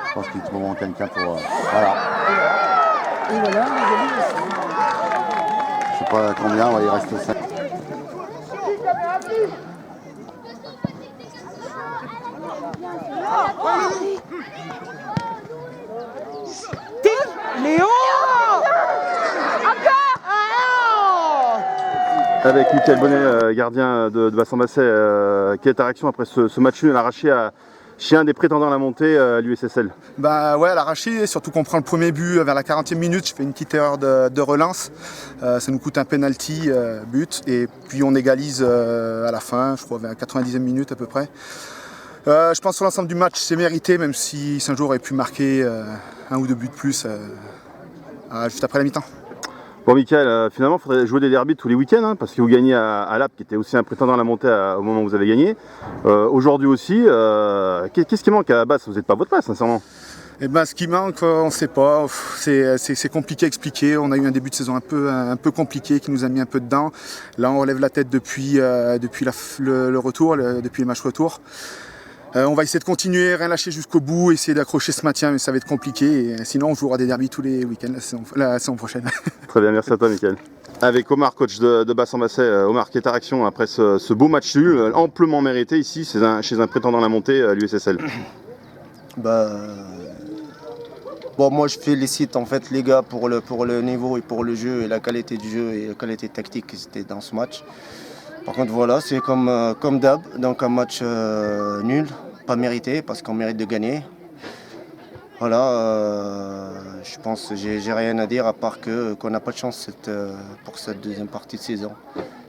Je pense qu'ils trouveront quelqu'un pour. Voilà. Et voilà, Je sais pas combien, ouais, il reste 5. Léo Avec Mickaël Bonnet, gardien de Bassan-Basset, quelle est ta réaction après ce match nul à l'arraché chez un des prétendants à la montée, à l'USSL? Bah ouais, à l'arraché, surtout qu'on prend le premier but vers la 40e minute, je fais une petite erreur de relance, ça nous coûte un penalty but, et puis on égalise à la fin, je crois vers la 90e minute à peu près. Je pense que sur l'ensemble du match, c'est mérité, même si Saint-Jean aurait pu marquer un ou deux buts de plus juste après la mi-temps. Bon Mickaël, finalement il faudrait jouer des derbys tous les week-ends, hein, parce que vous gagnez à Lappe, qui était aussi un prétendant à la montée au moment où vous avez gagné. Aujourd'hui aussi, qu'est-ce qui manque à la base? Vous n'êtes pas à votre place, sincèrement. Eh ben, ce qui manque, on ne sait pas. C'est compliqué à expliquer. On a eu un début de saison un peu compliqué qui nous a mis un peu dedans. Là, on relève la tête depuis le retour, depuis les matchs retour. On va essayer de continuer, rien lâcher jusqu'au bout, essayer d'accrocher ce maintien, mais ça va être compliqué. Et sinon, on jouera des derbys tous les week-ends la saison prochaine. Très bien, merci à toi Mickaël. Avec Omar, coach de Bassan-Basset. Omar, quelle est ta réaction après ce beau match nul, amplement mérité ici, chez un prétendant à la montée, l'USSL? Bon, moi je félicite en fait les gars pour le niveau et pour le jeu et la qualité du jeu et la qualité tactique qui était dans ce match. Par contre voilà, c'est comme d'hab, donc un match nul, pas mérité parce qu'on mérite de gagner. Voilà, je pense que j'ai rien à dire à part qu'on n'a pas de chance pour cette deuxième partie de saison.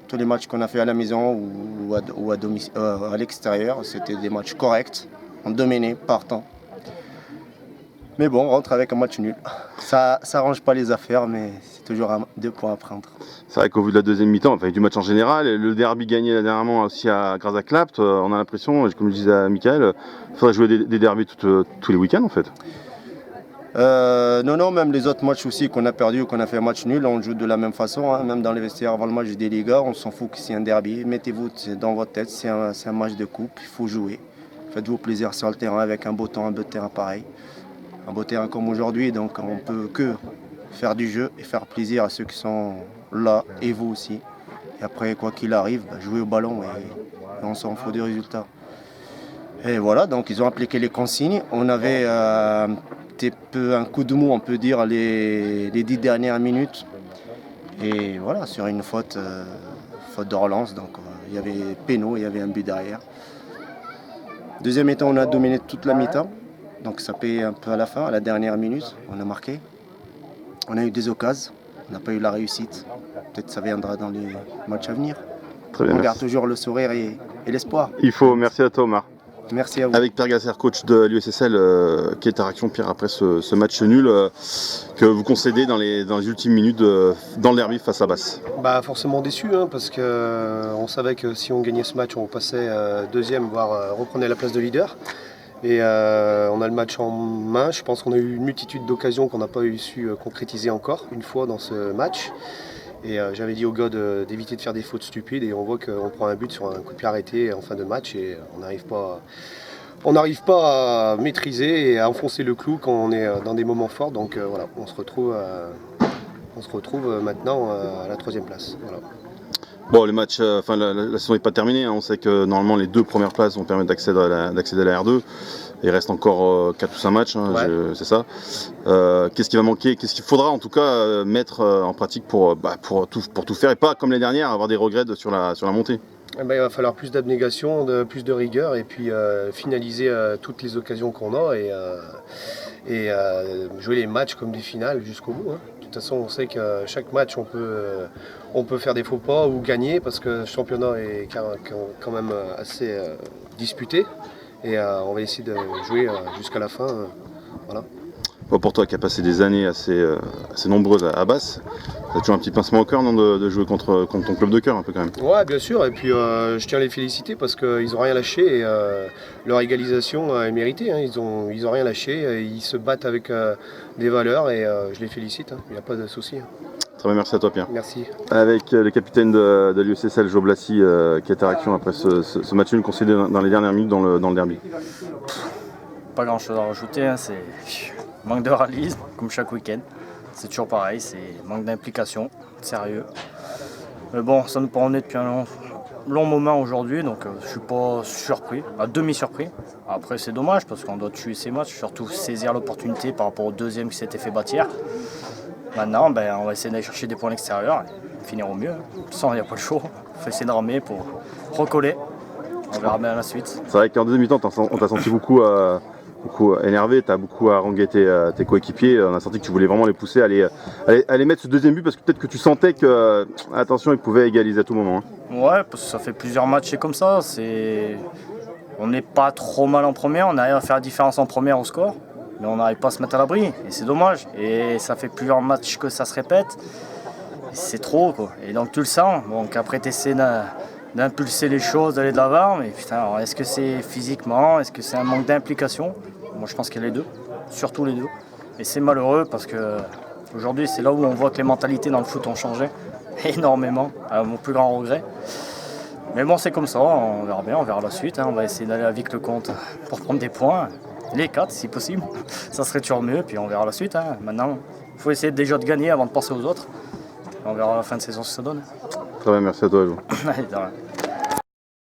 Tous les matchs qu'on a fait à la maison ou à l'extérieur, c'était des matchs corrects, on dominait partant. Mais bon, on rentre avec un match nul. Ça n'arrange pas les affaires, mais c'est toujours 2 points à prendre. C'est vrai qu'au vu de la deuxième mi-temps, enfin du match en général, le derby gagné dernièrement aussi grâce à Clapt, on a l'impression, comme je disais à Mickaël, il faudrait jouer des derbys tous les week-ends en fait. Non, même les autres matchs aussi qu'on a perdu ou qu'on a fait un match nul, on joue de la même façon. Hein. Même dans les vestiaires avant le match des Ligas, on s'en fout que c'est un derby. Mettez-vous dans votre tête, c'est un match de coupe, il faut jouer. Faites-vous plaisir sur le terrain avec un beau temps, un beau terrain pareil. Un beau terrain comme aujourd'hui, donc on peut que faire du jeu et faire plaisir à ceux qui sont là et vous aussi. Et après, quoi qu'il arrive, jouer au ballon et on s'en fout du résultat. Et voilà, donc ils ont appliqué les consignes. On avait un coup de mou, on peut dire, les 10 dernières minutes. Et voilà, sur une faute de relance, donc il y avait péno, il y avait un but derrière. Deuxième mi-temps, on a dominé toute la mi-temps. Donc ça paye un peu à la fin, à la dernière minute, on a marqué. On a eu des occasions, on n'a pas eu la réussite. Peut-être ça viendra dans les matchs à venir. Très bien, on garde toujours le sourire et l'espoir. Merci à toi Omar. Merci à vous. Avec Pierre Gasser, coach de l'USSL, quelle est ta réaction Pierre après ce match nul que vous concédez dans les ultimes minutes dans le derby face à Basse? Forcément déçu, hein, parce qu'on savait que si on gagnait ce match, on passait deuxième, voire reprenait la place de leader. Et on a le match en main. Je pense qu'on a eu une multitude d'occasions qu'on n'a pas su concrétiser encore une fois dans ce match. Et j'avais dit aux gars d'éviter de faire des fautes stupides et on voit qu'on prend un but sur un coup de pied arrêté en fin de match et on n'arrive pas à maîtriser et à enfoncer le clou quand on est dans des moments forts. Donc voilà, on se retrouve maintenant à la 3e place. Voilà. Bon, les matchs, la saison n'est pas terminée. Hein. On sait que normalement les 2 premières places vont permettre d'accéder à la R2. Il reste encore 4 ou 5 matchs, hein, ouais. C'est ça. Qu'est-ce qui va manquer? Qu'est-ce qu'il faudra en tout cas mettre en pratique pour tout faire et pas comme les dernières avoir des regrets sur la montée? Il va falloir plus d'abnégation, plus de rigueur et puis finaliser toutes les occasions qu'on a et jouer les matchs comme des finales jusqu'au bout. Hein. De toute façon, on sait que chaque match, on peut faire des faux pas ou gagner parce que le championnat est quand même assez disputé. Et on va essayer de jouer jusqu'à la fin. Voilà. Bon, pour toi qui as passé des années assez nombreuses à Basse, t'as toujours un petit pincement au cœur non, de jouer contre ton club de cœur un peu quand même? Ouais, bien sûr. Et puis je tiens à les féliciter parce qu'ils n'ont rien lâché et leur égalisation est méritée. Hein. Ils ont rien lâché. Ils se battent avec des valeurs et je les félicite. Il n'y a pas de souci. Hein. Très bien, merci à toi Pierre. Merci. Avec le capitaine de l'USSL, Joe Blassi, qui a ta réaction après ce match nul concédé dans les dernières minutes dans le derby. Pas grand chose à rajouter, hein, c'est manque de réalisme, comme chaque week-end. C'est toujours pareil, c'est manque d'implication, sérieux. Mais bon, ça nous promenait depuis un long moment aujourd'hui, donc je suis pas surpris, à demi surpris. Après c'est dommage parce qu'on doit tuer ces matchs, surtout saisir l'opportunité par rapport au deuxième qui s'était fait bâtir. Maintenant, on va essayer d'aller chercher des points à l'extérieur et finir au mieux. Sans, il n'y a pas le choix. Il faut essayer de ramer pour recoller. On verra bien la suite. C'est vrai qu'en deuxième mi-temps, on t'a senti beaucoup énervé, tu as beaucoup harangué tes coéquipiers. On a senti que tu voulais vraiment les pousser à aller mettre ce deuxième but parce que peut-être que tu sentais que, attention, ils pouvaient égaliser à tout moment. Hein. Ouais, parce que ça fait plusieurs matchs comme ça. On n'est pas trop mal en première, on arrive à faire la différence en première au score. Mais on n'arrive pas à se mettre à l'abri, et c'est dommage. Et ça fait plusieurs matchs que ça se répète. C'est trop, quoi. Et donc tu le sens. Donc après, tu essaies d'impulser les choses, d'aller de l'avant. Mais putain, alors, est-ce que c'est physiquement? Est-ce que c'est un manque d'implication? Moi, je pense qu'il y a les deux. Surtout les deux. Et c'est malheureux parce que aujourd'hui, c'est là où on voit que les mentalités dans le foot ont changé. Énormément, à mon plus grand regret. Mais bon, c'est comme ça. On verra bien, on verra la suite. Hein. On va essayer d'aller avec le compte pour prendre des points. Les 4 si possible, ça serait toujours mieux, puis on verra la suite. Hein. Maintenant, il faut essayer déjà de gagner avant de penser aux autres. On verra à la fin de saison ce que ça donne. Très bien, merci à toi, Jo. Allez, de rien.